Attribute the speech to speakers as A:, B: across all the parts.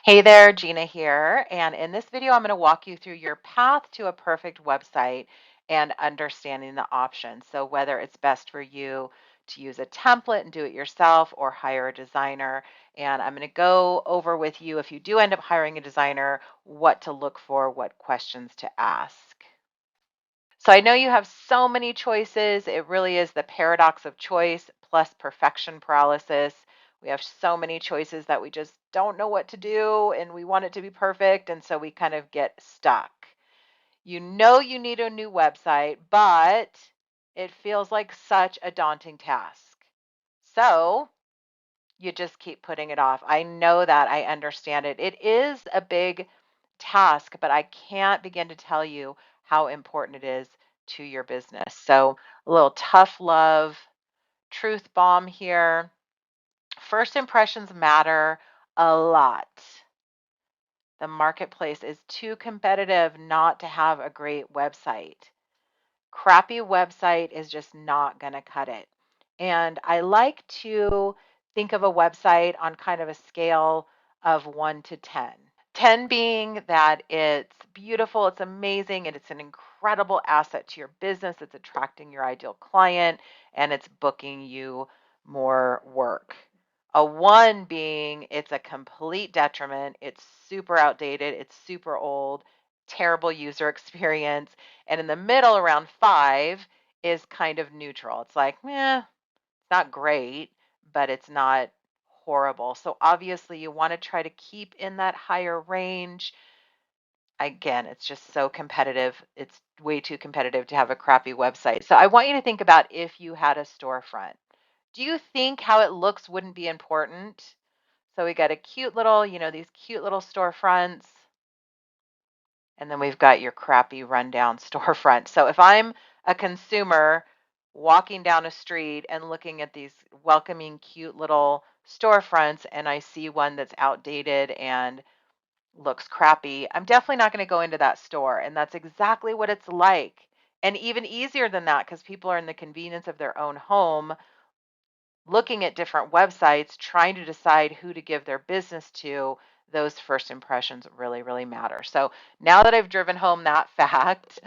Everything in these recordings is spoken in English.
A: Hey there, Gina here. And in this video, I'm going to walk you through your path to a perfect website and understanding the options. So whether it's best for you to use a template and do it yourself or hire a designer. And I'm going to go over with you, if you do end up hiring a designer, what to look for, what questions to ask. So I know you have so many choices. It really is the paradox of choice plus perfection paralysis. We have so many choices that we just don't know what to do and we want it to be perfect. And so we kind of get stuck. You know you need a new website, but it feels like such a daunting task. So you just keep putting it off. I know that. I understand it. It is a big task, but I can't begin to tell you how important it is to your business. So, a little tough love, truth bomb here. First impressions matter a lot. The marketplace is too competitive not to have a great website. Crappy website is just not going to cut it. And I like to think of a website on kind of a scale of 1 to 10. 10 being that it's beautiful, it's amazing, and it's an incredible asset to your business. It's attracting your ideal client and it's booking you more work. A 1 being it's a complete detriment, it's super outdated, it's super old, terrible user experience. And in the middle, around 5, is kind of neutral. It's like, it's not great, but it's not horrible. So obviously you want to try to keep in that higher range. Again, it's just so competitive. It's way too competitive to have a crappy website. So I want you to think about if you had a storefront. Do you think how it looks wouldn't be important? So we got a cute little, these cute little storefronts. And then we've got your crappy rundown storefront. So if I'm a consumer walking down a street and looking at these welcoming, cute little storefronts, and I see one that's outdated and looks crappy, I'm definitely not going to go into that store. And that's exactly what it's like. And even easier than that, because people are in the convenience of their own home, looking at different websites, trying to decide who to give their business to, those first impressions really, really matter. So now that I've driven home that fact,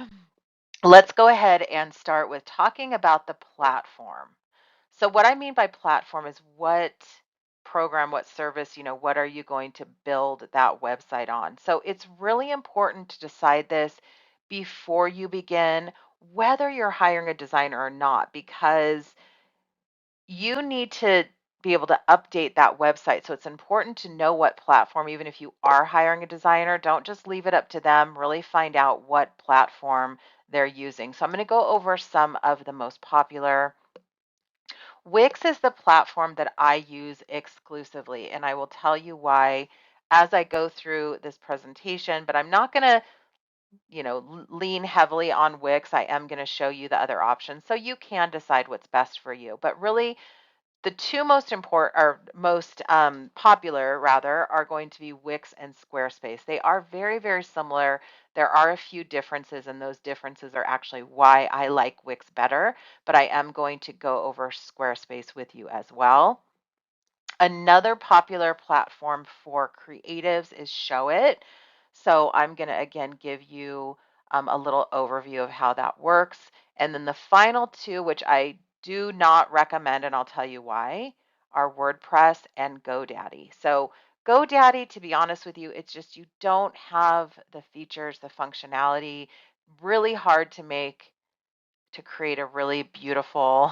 A: let's go ahead and start with talking about the platform. So what I mean by platform is what program, what service, what are you going to build that website on? So it's really important to decide this before you begin, whether you're hiring a designer or not, because you need to be able to update that website. So it's important to know what platform, even if you are hiring a designer, don't just leave it up to them. Really find out what platform they're using. So I'm going to go over some of the most popular. Wix is the platform that I use exclusively, and I will tell you why as I go through this presentation, but I'm not going to lean heavily on Wix. I am going to show you the other options so you can decide what's best for you. But really, the two most important or most popular rather are going to be Wix and Squarespace. They are very, very similar. There are a few differences, and those differences are actually why I like Wix better, but I am going to go over Squarespace with you as well. Another popular platform for creatives is Showit. So I'm going to again give you a little overview of how that works. And then the final two, which I do not recommend, and I'll tell you why, are WordPress and GoDaddy. So GoDaddy, to be honest with you, it's just you don't have the features, the functionality, really hard to create a really beautiful,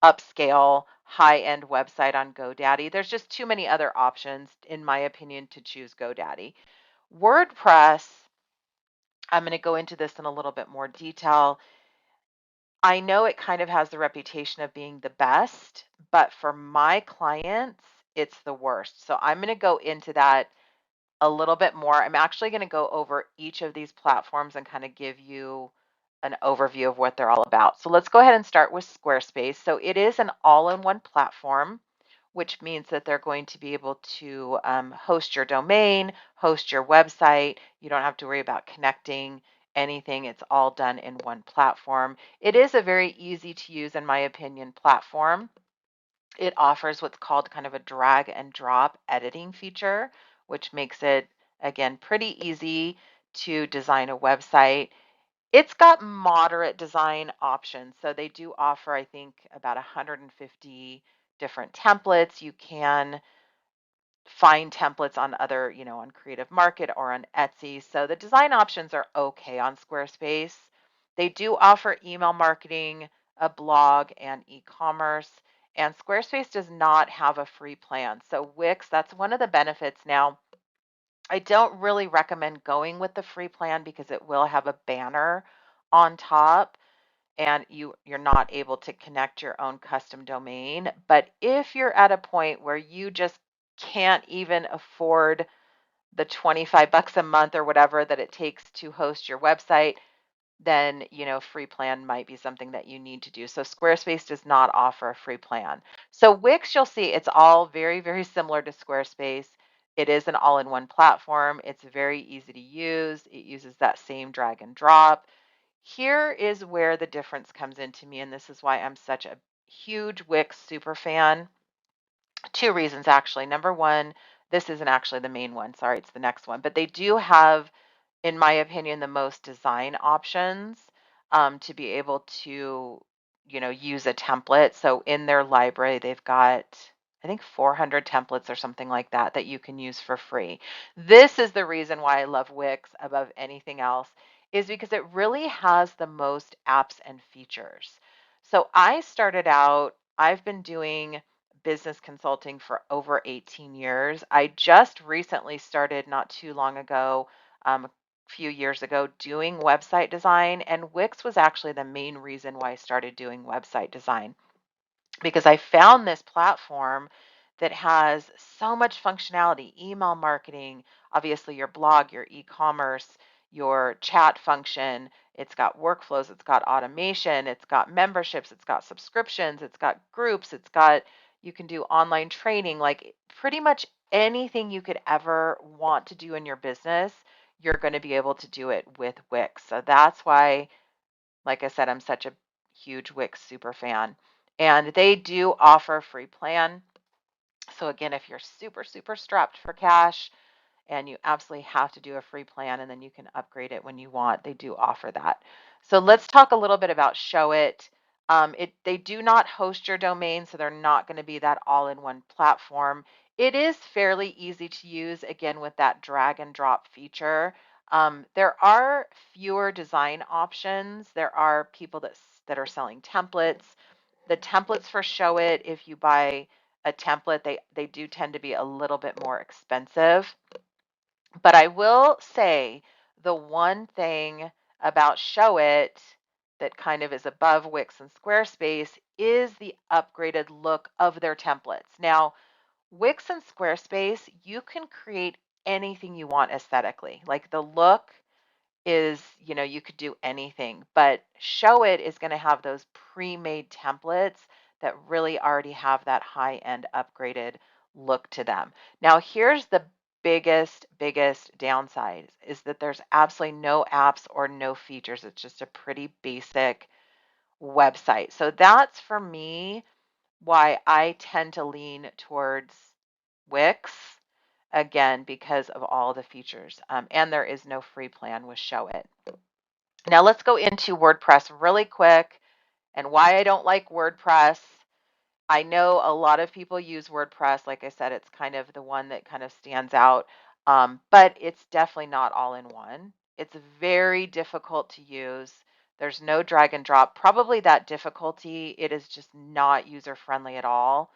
A: upscale, high-end website on GoDaddy. There's just too many other options, in my opinion, to choose GoDaddy. WordPress, I'm going to go into this in a little bit more detail. I know it kind of has the reputation of being the best, but for my clients, it's the worst. So I'm going to go into that a little bit more. I'm actually going to go over each of these platforms and kind of give you an overview of what they're all about. So let's go ahead and start with Squarespace. So it is an all-in-one platform, which means that they're going to be able to host your domain, host your website. You don't have to worry about connecting anything. It's all done in one platform. It is a very easy to use, in my opinion, platform. It offers what's called kind of a drag and drop editing feature, which makes it, again, pretty easy to design a website. It's got moderate design options. So they do offer, I think, about 150 different templates. You can find templates on other, on Creative Market or on Etsy. So the design options are okay on Squarespace. They do offer email marketing, a blog, and e-commerce. And Squarespace does not have a free plan. So Wix, that's one of the benefits. Now, I don't really recommend going with the free plan because it will have a banner on top and you're not able to connect your own custom domain. But if you're at a point where you just can't even afford the 25 bucks a month or whatever that it takes to host your website, then, free plan might be something that you need to do. So Squarespace does not offer a free plan. So Wix, you'll see it's all very, very similar to Squarespace. It is an all-in-one platform. It's very easy to use. It uses that same drag and drop. Here is where the difference comes into me, and this is why I'm such a huge Wix super fan. Two reasons, actually. Number one, this isn't actually the main one. Sorry, it's the next one. But they do have, in my opinion, the most design options to be able to, use a template. So in their library, they've got, I think, 400 templates or something like that that you can use for free. This is the reason why I love Wix above anything else, is because it really has the most apps and features. So I started out, I've been doing business consulting for over 18 years. I just recently started not too long ago, a few years ago, doing website design, and Wix was actually the main reason why I started doing website design because I found this platform that has so much functionality, email marketing, obviously your blog, your e-commerce, your chat function. It's got workflows, it's got automation, it's got memberships, it's got subscriptions, it's got groups, you can do online training, like pretty much anything you could ever want to do in your business, you're going to be able to do it with Wix. So that's why, like I said, I'm such a huge Wix super fan. And they do offer a free plan. So again, if you're super, super strapped for cash and you absolutely have to do a free plan and then you can upgrade it when you want, they do offer that. So let's talk a little bit about Showit. They do not host your domain, so they're not going to be that all-in-one platform. It is fairly easy to use, again, with that drag and drop feature. There are fewer design options. There are people that are selling templates. The templates for Showit, if you buy a template, they do tend to be a little bit more expensive. But I will say the one thing about Showit that kind of is above Wix and Squarespace is the upgraded look of their templates. Now, Wix and Squarespace, you can create anything you want aesthetically. Like the look is, you could do anything, but Showit is going to have those pre-made templates that really already have that high-end upgraded look to them. Now, here's the biggest downside is that there's absolutely no apps or no features. It's just a pretty basic website. So that's for me why I tend to lean towards Wix again because of all the features. And there is no free plan with Showit. Now let's go into WordPress really quick and why I don't like WordPress. I know a lot of people use WordPress. Like I said, it's kind of the one that kind of stands out, but it's definitely not all in one. It's very difficult to use. There's no drag and drop. Probably that difficulty, it is just not user friendly at all.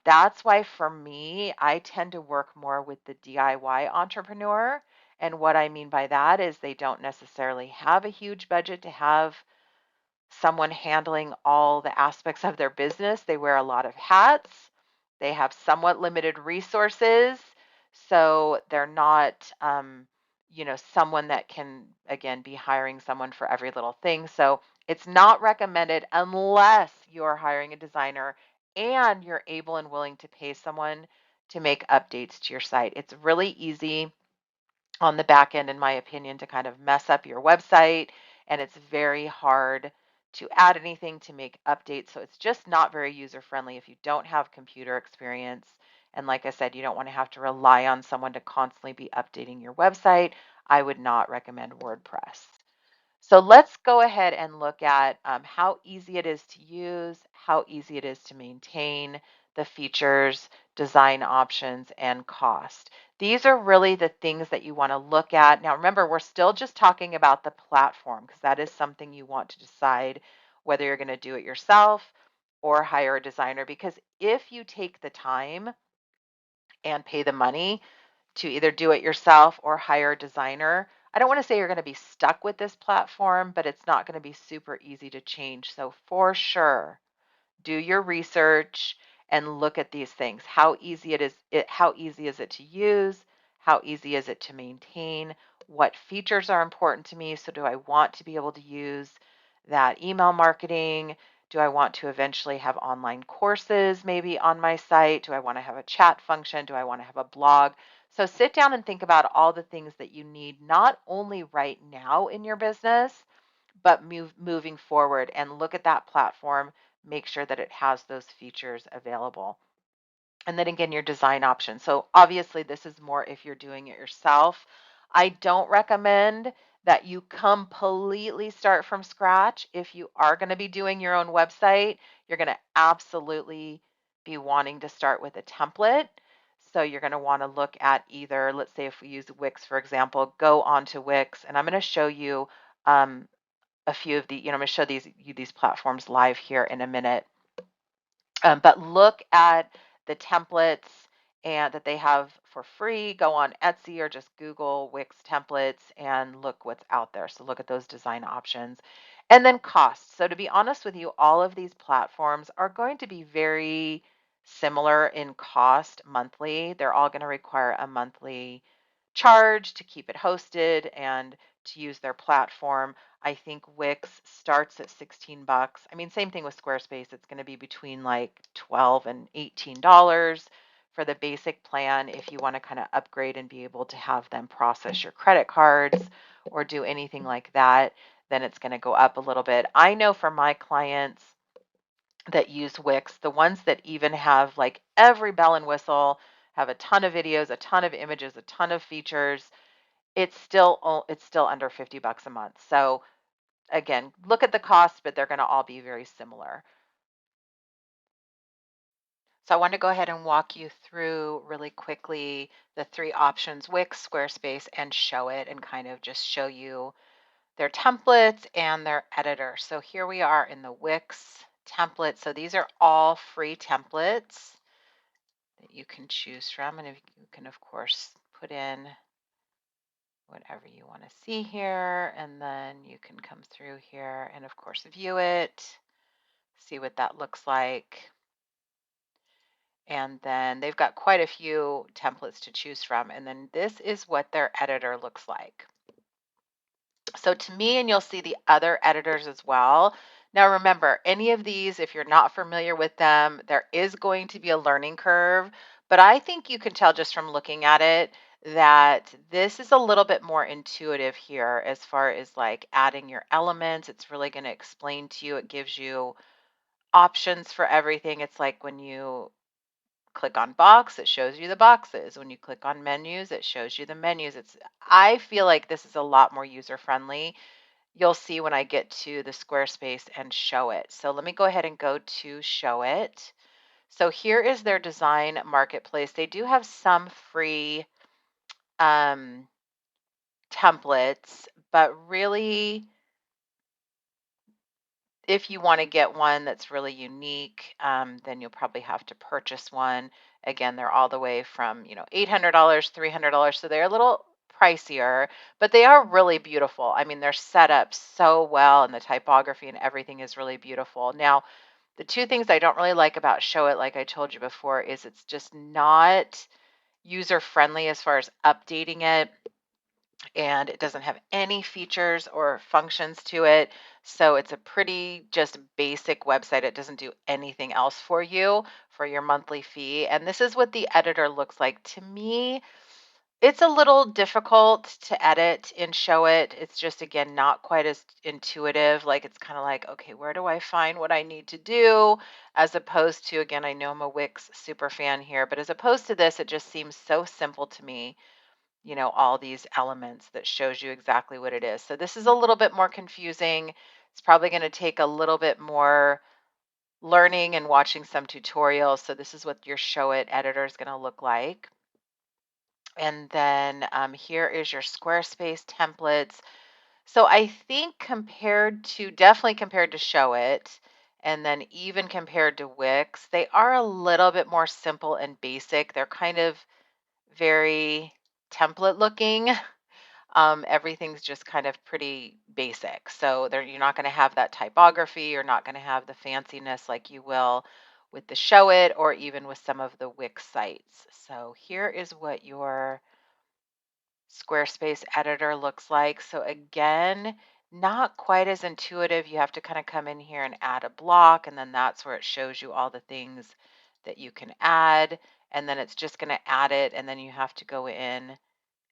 A: That's why for me, I tend to work more with the DIY entrepreneur. And what I mean by that is they don't necessarily have a huge budget to have someone handling all the aspects of their business. They wear a lot of hats. They have somewhat limited resources. So they're not, someone that can, again, be hiring someone for every little thing. So it's not recommended unless you're hiring a designer and you're able and willing to pay someone to make updates to your site. It's really easy on the back end, in my opinion, to kind of mess up your website. And it's very hard to add anything, to make updates. So it's just not very user friendly if you don't have computer experience And like I said, you don't want to have to rely on someone to constantly be updating your website. I would not recommend WordPress. So let's go ahead and look at how easy it is to use, how easy it is to maintain, the features, design options, and cost. These are really the things that you want to look at. Now, remember, we're still just talking about the platform because that is something you want to decide whether you're going to do it yourself or hire a designer. Because if you take the time and pay the money, to either do it yourself or hire a designer. I don't want to say you're going to be stuck with this platform, but it's not going to be super easy to change. So for sure, do your research and look at these things. How easy is it to use? How easy is it to maintain? What features are important to me? So do I want to be able to use that email marketing? Do I want to eventually have online courses maybe on my site? Do I want to have a chat function? Do I want to have a blog? So sit down and think about all the things that you need, not only right now in your business, but moving forward, and look at that platform, make sure that it has those features available. And then again, your design options. So obviously this is more if you're doing it yourself. I don't recommend that you completely start from scratch. If you are going to be doing your own website, you're going to absolutely be wanting to start with a template. So you're going to want to look at either, let's say if we use Wix, for example, go onto Wix, and I'm going to show you a few of I'm going to show these platforms live here in a minute. But look at the templates and that they have for free. Go on Etsy or just Google Wix templates and look what's out there. So look at those design options. And then costs. So to be honest with you, all of these platforms are going to be very similar in cost monthly. They're all going to require a monthly charge to keep it hosted and to use their platform. I think Wix starts at 16 bucks. I mean, same thing with Squarespace. It's going to be between like 12 and $18 for the basic plan if you want to kind of upgrade and be able to have them process your credit cards or do anything like that, then it's going to go up a little bit. I know for my clients that use Wix, the ones that even have like every bell and whistle, have a ton of videos, a ton of images, a ton of features, it's still under 50 bucks a month. So again, look at the cost, but they're going to all be very similar. So I want to go ahead and walk you through really quickly the three options: Wix, Squarespace, and Showit, and kind of just show you their templates and their editor. So here we are in the Wix template. So these are all free templates that you can choose from, and you can of course put in whatever you want to see here, and then you can come through here and of course view it, see what that looks like. And then they've got quite a few templates to choose from. And then this is what their editor looks like. So to me, and you'll see the other editors as well. Now remember, any of these, if you're not familiar with them, there is going to be a learning curve, but I think you can tell just from looking at it that this is a little bit more intuitive here as far as like adding your elements. It's really going to explain to you. It gives you options for everything. It's like when you click on box, it shows you the boxes. When you click on menus, it shows you the menus. I feel like this is a lot more user friendly. You'll see when I get to the Squarespace and Showit. So let me go ahead and go to Showit. So here is their design marketplace. They do have some free templates, but really if you want to get one that's really unique, then you'll probably have to purchase one. Again, they're all the way from, $800, $300. So they're a little pricier, but they are really beautiful. I mean, they're set up so well and the typography and everything is really beautiful. Now, the two things I don't really like about Showit, like I told you before, is it's just not user friendly as far as updating it, and it doesn't have any features or functions to it. So it's a pretty just basic website. It doesn't do anything else for you for your monthly fee. And this is what the editor looks like. To me, It's a little difficult to edit and show it. It's just, again, not quite as intuitive. Like, it's kind of like, okay, where do I find what I need to do? As opposed to, again, I know I'm a Wix super fan here, but as opposed to this, it just seems so simple to me, all these elements that shows you exactly what it is. So this is a little bit more confusing. It's probably going to take a little bit more learning and watching some tutorials. So this is what your Show It editor is going to look like. And then here is your Squarespace templates. So I think definitely compared to Show It, and then even compared to Wix, they are a little bit more simple and basic. They're kind of very template looking. Everything's just kind of pretty basic. So you're not going to have that typography. You're not going to have the fanciness like you will with the Show It or even with some of the Wix sites. So here is what your Squarespace editor looks like. So again, not quite as intuitive. You have to kind of come in here and add a block, and then that's where it shows you all the things that you can add. And then it's just going to add it, and then you have to go in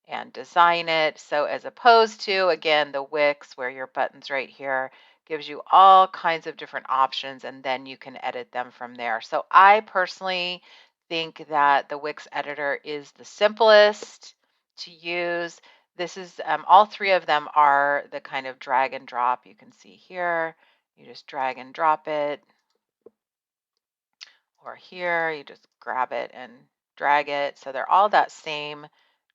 A: and design it. So as opposed to, again, the Wix where your buttons right here gives you all kinds of different options and then you can edit them from there. So I personally think that the Wix editor is the simplest to use. This is all three of them are the kind of drag and drop you can see here. You just drag and drop it, or here you just grab it and drag it. So they're all that same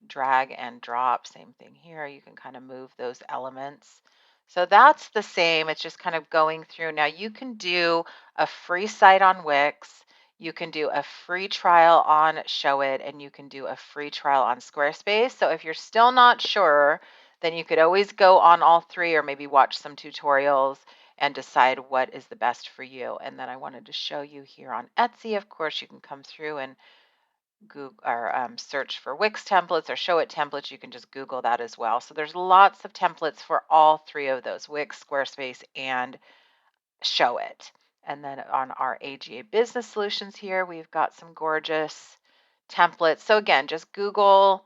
A: drag and drop. Same thing here. You can kind of move those elements. So that's the same. It's just kind of going through. Now you can do a free site on Wix. You can do a free trial on Show It, and you can do a free trial on Squarespace. So if you're still not sure, then you could always go on all three or maybe watch some tutorials and decide what is the best for you. And then I wanted to show you here on Etsy. Of course, you can come through and Google or search for Wix templates or Show It templates. You can just Google that as well. So there's lots of templates for all three of those: Wix, Squarespace, and Show It. And then on our AGA Business Solutions here, we've got some gorgeous templates. So again, just Google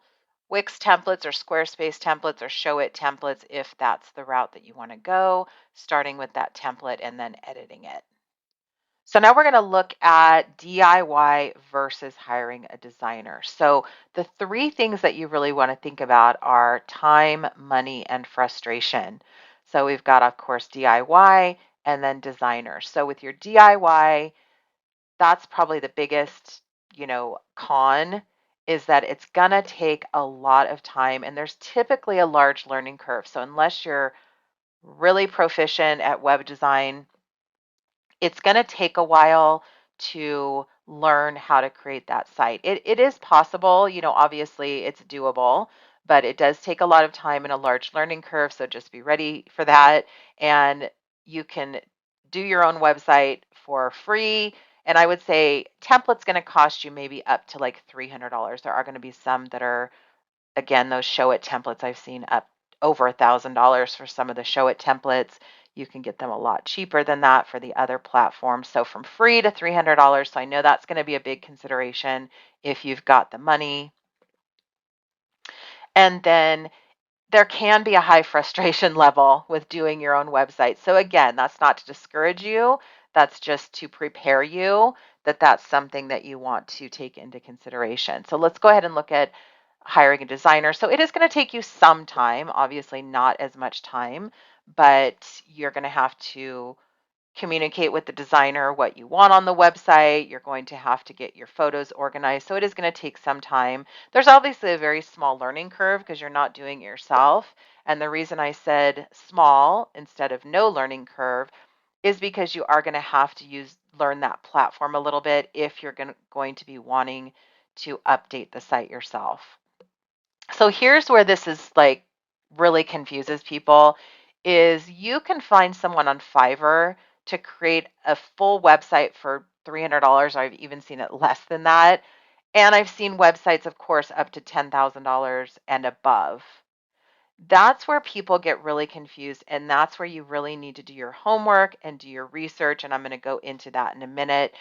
A: Wix templates or Squarespace templates or Show It templates if that's the route that you want to go, starting with that template and then editing it. So now we're going to look at DIY versus hiring a designer. So the three things that you really want to think about are time, money, and frustration. So we've got, of course, DIY and then designer. So with your DIY, that's probably the biggest, con is that it's going to take a lot of time and there's typically a large learning curve. So unless you're really proficient at web design, it's going to take a while to learn how to create that site. It is possible, obviously it's doable, but it does take a lot of time and a large learning curve. So just be ready for that. And you can do your own website for free. And I would say template's going to cost you maybe up to like $300. There are going to be some that are, again, those Show It templates I've seen up over $1,000 for some of the Show It templates. You can get them a lot cheaper than that for the other platforms. So from free to $300. So I know that's going to be a big consideration if you've got the money. And then there can be a high frustration level with doing your own website. So again, that's not to discourage you. That's just to prepare you that that's something that you want to take into consideration. So let's go ahead and look at hiring a designer. So it is going to take you some time, obviously not as much time, but you're going to have to communicate with the designer what you want on the website. You're going to have to get your photos organized. So it is going to take some time. There's obviously a very small learning curve because you're not doing it yourself. And the reason I said small instead of no learning curve is because you are going to have to learn that platform a little bit if you're going to be wanting to update the site yourself. So here's where this is like really confuses people is you can find someone on Fiverr to create a full website for $300. I've even seen it less than that. And I've seen websites, of course, up to $10,000 and above. That's where people get really confused. And that's where you really need to do your homework and do your research. And I'm going to go into that in a minute.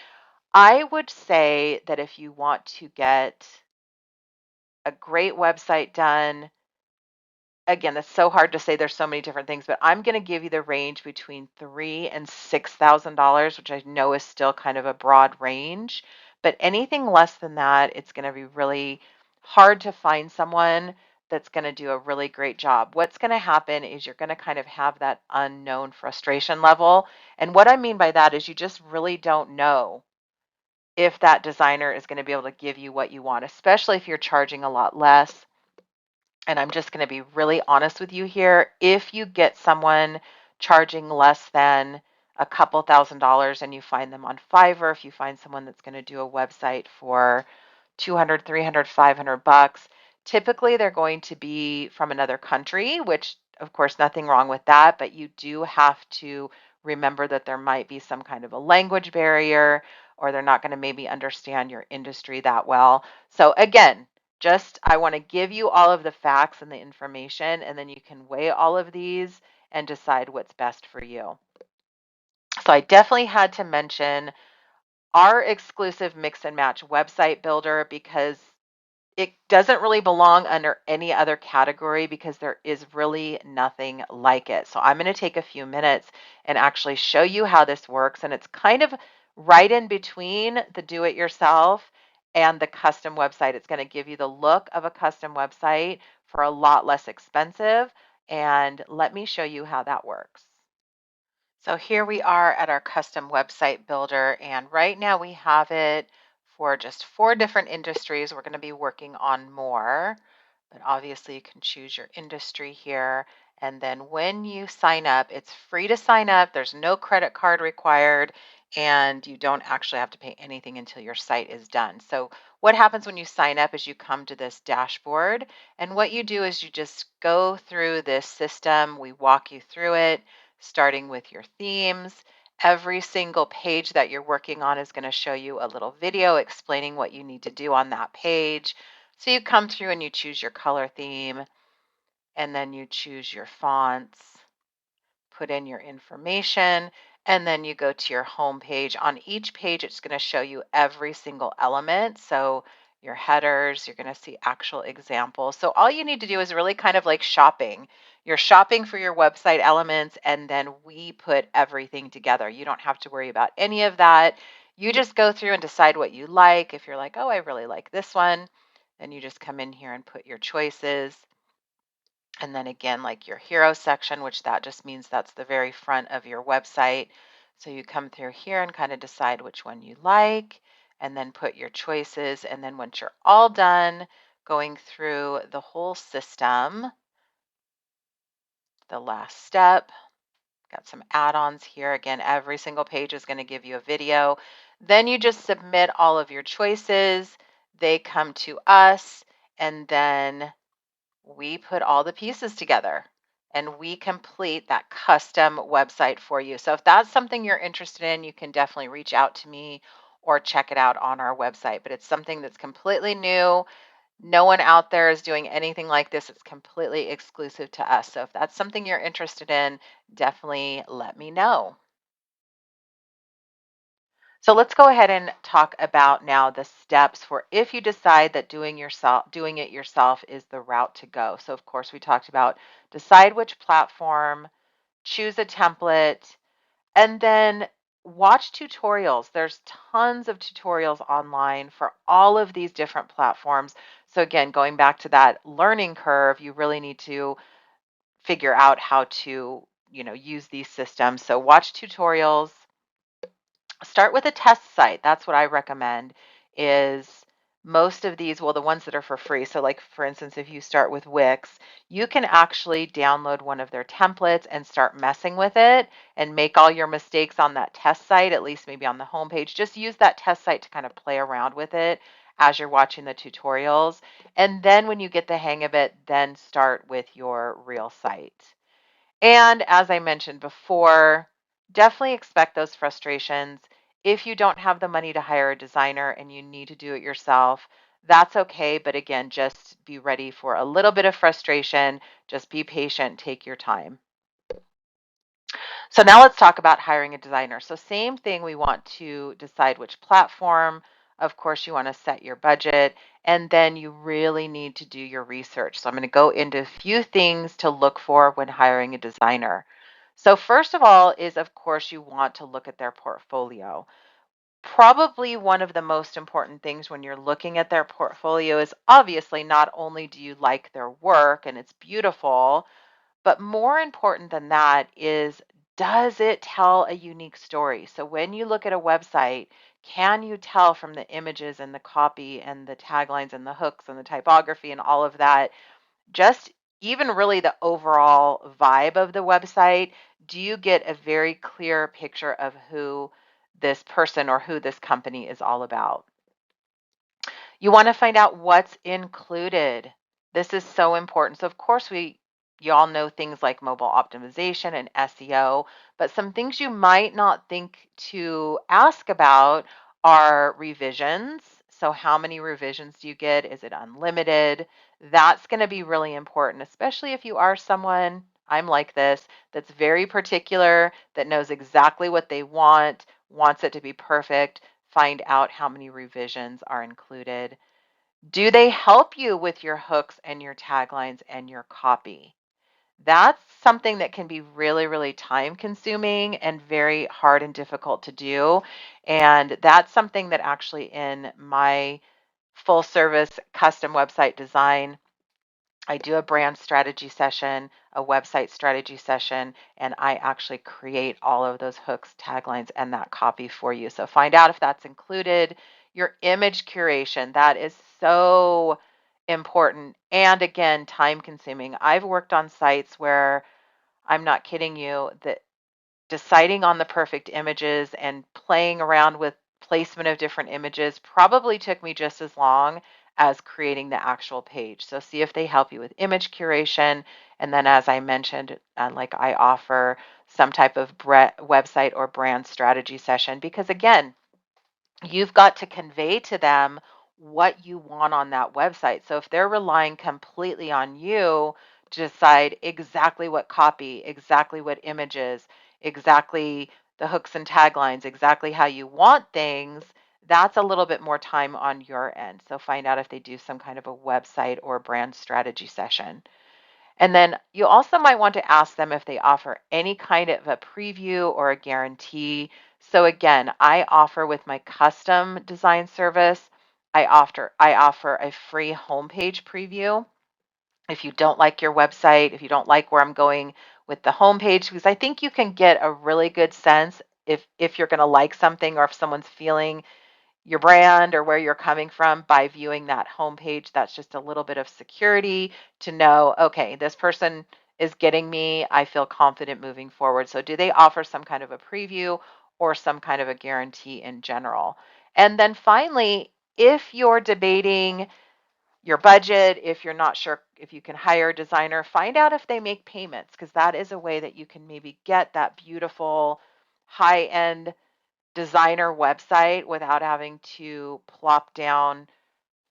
A: I would say that if you want to get a great website done, again, that's so hard to say. There's so many different things, but I'm going to give you the range between $3,000 and $6,000, which I know is still kind of a broad range. But anything less than that, it's going to be really hard to find someone that's going to do a really great job. What's going to happen is you're going to kind of have that unknown frustration level. And what I mean by that is you just really don't know if that designer is going to be able to give you what you want, especially if you're charging a lot less. And I'm just going to be really honest with you here. If you get someone charging less than a couple $1,000s and you find them on Fiverr, if you find someone that's going to do a website for 200, 300, 500 bucks, typically they're going to be from another country, which of course nothing wrong with that, but you do have to remember that there might be some kind of a language barrier, or they're not going to maybe understand your industry that well. So again, just I want to give you all of the facts and the information, and then you can weigh all of these and decide what's best for you. So I definitely had to mention our exclusive mix and match website builder because it doesn't really belong under any other category because there is really nothing like it. So I'm going to take a few minutes and actually show you how this works. And it's kind of right in between the do-it-yourself and the custom website. It's going to give you the look of a custom website for a lot less expensive. And let me show you how that works. So here we are at our custom website builder, and right now we have it for just 4 different industries. We're going to be working on more, but obviously you can choose your industry here. And then when you sign up, it's free to sign up. There's no credit card required, and you don't actually have to pay anything until your site is done. So what happens when you sign up is you come to this dashboard, and what you do is you just go through this system. We walk you through it, starting with your themes. Every single page that you're working on is going to show you a little video explaining what you need to do on that page. So you come through and you choose your color theme, and then you choose your fonts, put in your information, and then you go to your home page. On each page, it's going to show you every single element. So your headers, you're going to see actual examples. So all you need to do is really kind of like shopping. You're shopping for your website elements, and then we put everything together. You don't have to worry about any of that. You just go through and decide what you like. If you're like, oh, I really like this one, then you just come in here and put your choices. And then again, like your hero section, which that just means that's the very front of your website. So you come through here and kind of decide which one you like, and then put your choices. And then once you're all done going through the whole system, the last step, got some add-ons here. Again, every single page is going to give you a video. Then you just submit all of your choices. They come to us, and then we put all the pieces together and we complete that custom website for you. So if that's something you're interested in, you can definitely reach out to me or check it out on our website. But it's something that's completely new. No one out there is doing anything like this. It's completely exclusive to us. So if that's something you're interested in, definitely let me know. So let's go ahead and talk about now the steps for if you decide that doing it yourself is the route to go. So of course we talked about decide which platform, choose a template, and then watch tutorials. There's tons of tutorials online for all of these different platforms. So again, going back to that learning curve, you really need to figure out how to, use these systems. So watch tutorials. Start with a test site. That's what I recommend is most of these, well, the ones that are for free. So like for instance, if you start with Wix, you can actually download one of their templates and start messing with it and make all your mistakes on that test site, at least maybe on the homepage. Just use that test site to kind of play around with it as you're watching the tutorials. And then when you get the hang of it, then start with your real site. And as I mentioned before, definitely expect those frustrations. If you don't have the money to hire a designer and you need to do it yourself, that's okay. But again, just be ready for a little bit of frustration. Just be patient, take your time. So now let's talk about hiring a designer. So same thing, we want to decide which platform. Of course, you want to set your budget, and then you really need to do your research. So I'm going to go into a few things to look for when hiring a designer. So first of all is, of course, you want to look at their portfolio. Probably one of the most important things when you're looking at their portfolio is obviously not only do you like their work and it's beautiful, but more important than that is, does it tell a unique story? So when you look at a website, can you tell from the images and the copy and the taglines and the hooks and the typography and all of that, just even really the overall vibe of the website, do you get a very clear picture of who this person or who this company is all about? You want to find out what's included. This is so important. So of course you all know things like mobile optimization and SEO, but some things you might not think to ask about are revisions. So how many revisions do you get? Is it unlimited? That's going to be really important, especially if you are someone, I'm like this, that's very particular, that knows exactly what they want, wants it to be perfect. Find out how many revisions are included. Do they help you with your hooks and your taglines and your copy? That's something that can be really, really time consuming and very hard and difficult to do. And that's something that actually in my full service custom website design, I do a brand strategy session, a website strategy session, and I actually create all of those hooks, taglines, and that copy for you. So find out if that's included. Your image curation, that is so important. And again, time consuming. I've worked on sites where, I'm not kidding you, that deciding on the perfect images and playing around with placement of different images probably took me just as long as creating the actual page. So see if they help you with image curation. And then as I mentioned, like I offer some type of website or brand strategy session, because again, you've got to convey to them what you want on that website. So if they're relying completely on you to decide exactly what copy, exactly what images, exactly the hooks and taglines, exactly how you want things, that's a little bit more time on your end. So find out if they do some kind of a website or brand strategy session. And then you also might want to ask them if they offer any kind of a preview or a guarantee. So again, I offer with my custom design service, I offer a free homepage preview. If you don't like your website, if you don't like where I'm going with the homepage, because I think you can get a really good sense if you're going to like something or if someone's feeling your brand or where you're coming from by viewing that homepage. That's just a little bit of security to know, okay, this person is getting me. I feel confident moving forward. So do they offer some kind of a preview or some kind of a guarantee in general? And then finally, if you're debating your budget, if you're not sure if you can hire a designer, find out if they make payments, because that is a way that you can maybe get that beautiful high-end designer website without having to plop down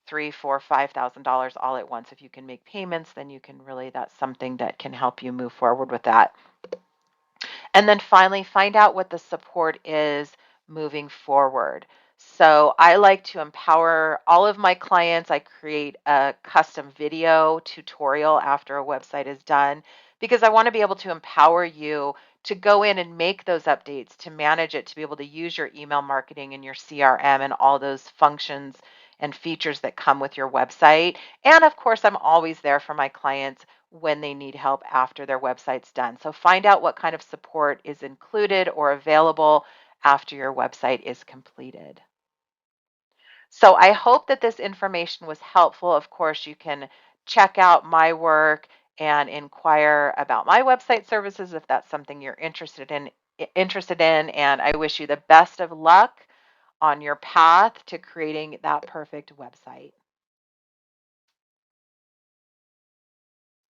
A: three, four, $5,000 all at once. If you can make payments, then you can really, that's something that can help you move forward with that. And then finally, find out what the support is moving forward. So I like to empower all of my clients. I create a custom video tutorial after a website is done, because I want to be able to empower you to go in and make those updates, to manage it, to be able to use your email marketing and your CRM and all those functions and features that come with your website. And of course, I'm always there for my clients when they need help after their website's done. So find out what kind of support is included or available after your website is completed. So I hope that this information was helpful. Of course, you can check out my work and inquire about my website services if that's something you're interested in, and I wish you the best of luck on your path to creating that perfect website.